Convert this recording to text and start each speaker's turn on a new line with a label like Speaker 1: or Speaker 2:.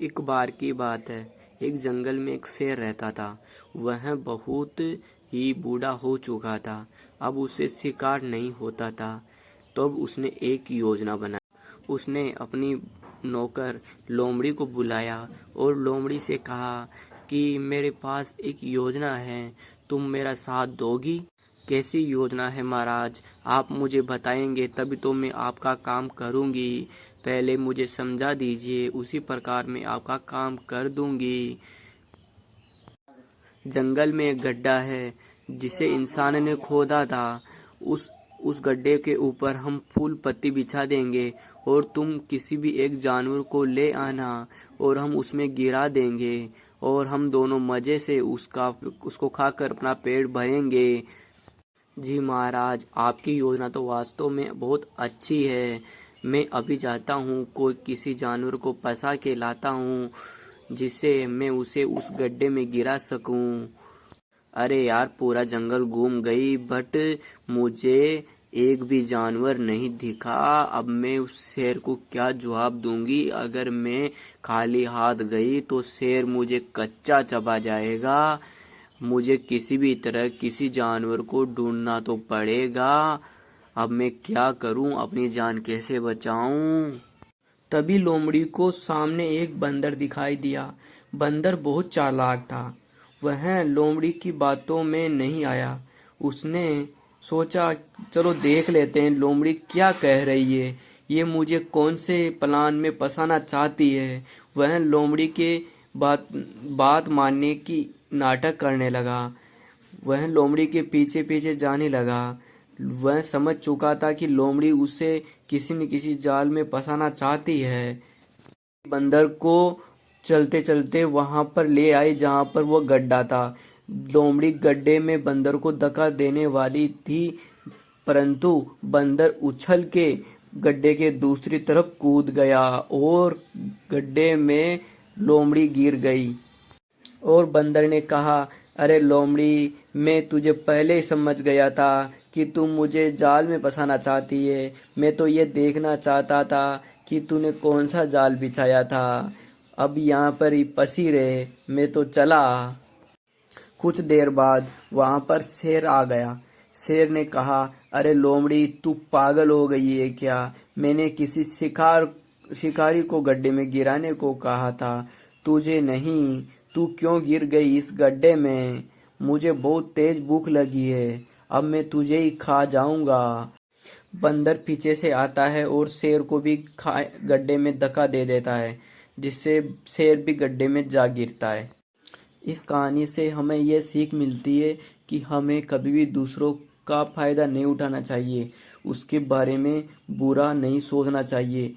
Speaker 1: एक बार की बात है। एक जंगल में एक शेर रहता था। वह बहुत ही बूढ़ा हो चुका था। अब उसे शिकार नहीं होता था। तब उसने एक योजना बनाई। उसने अपनी नौकर लोमड़ी को बुलाया और लोमड़ी से कहा कि मेरे पास एक योजना है, तुम मेरा साथ दोगी? कैसी योजना है महाराज? आप मुझे बताएंगे तभी तो मैं आपका काम करूंगी। पहले मुझे समझा दीजिए, उसी प्रकार मैं आपका काम कर दूंगी। जंगल में एक गड्ढा है जिसे इंसान ने खोदा था। उस गड्ढे के ऊपर हम फूल पत्ती बिछा देंगे और तुम किसी भी एक जानवर को ले आना और हम उसमें गिरा देंगे और हम दोनों मजे से उसको खाकर अपना पेट भरेंगे। जी महाराज, आपकी योजना तो वास्तव में बहुत अच्छी है। मैं अभी जाता हूँ, कोई किसी जानवर को फंसा के लाता हूँ जिससे मैं उसे उस गड्ढे में गिरा सकूँ। अरे यार, पूरा जंगल घूम गई बट मुझे एक भी जानवर नहीं दिखा। अब मैं उस शेर को क्या जवाब दूंगी? अगर मैं खाली हाथ गई तो शेर मुझे कच्चा चबा जाएगा। मुझे किसी भी तरह किसी जानवर को ढूंढना तो पड़ेगा। अब मैं क्या करूं? अपनी जान कैसे बचाऊं? तभी लोमड़ी को सामने एक बंदर दिखाई दिया। बंदर बहुत चालाक था। वह लोमड़ी की बातों में नहीं आया। उसने सोचा, चलो देख लेते हैं लोमड़ी क्या कह रही है। ये मुझे कौन से प्लान में फंसाना चाहती है। वह लोमड़ी के बात बात मानने की नाटक करने लगा। वह लोमड़ी के पीछे पीछे जाने लगा। वह समझ चुका था कि लोमड़ी उसे किसी न किसी जाल में फंसाना चाहती है। बंदर को चलते चलते वहां पर ले आई जहां पर वो गड्ढा था। लोमड़ी गड्ढे में बंदर को धक्का देने वाली थी, परंतु बंदर उछल के गड्ढे के दूसरी तरफ कूद गया और गड्ढे में लोमड़ी गिर गई। और बंदर ने कहा, अरे लोमड़ी, मैं तुझे पहले ही समझ गया था कि तू मुझे जाल में फंसाना चाहती है। मैं तो ये देखना चाहता था कि तूने कौन सा जाल बिछाया था। अब यहाँ पर ही फंसी रहे, मैं तो चला। कुछ देर बाद वहां पर शेर आ गया। शेर ने कहा, अरे लोमड़ी, तू पागल हो गई है क्या? मैंने किसी शिकारी को गड्ढे में गिराने को कहा था, तुझे नहीं। तू क्यों गिर गई इस गड्ढे में? मुझे बहुत तेज भूख लगी है, अब मैं तुझे ही खा जाऊंगा। बंदर पीछे से आता है और शेर को भी गड्ढे में धक्का दे देता है, जिससे शेर भी गड्ढे में जा गिरता है। इस कहानी से हमें यह सीख मिलती है कि हमें कभी भी दूसरों का फायदा नहीं उठाना चाहिए, उसके बारे में बुरा नहीं सोचना चाहिए।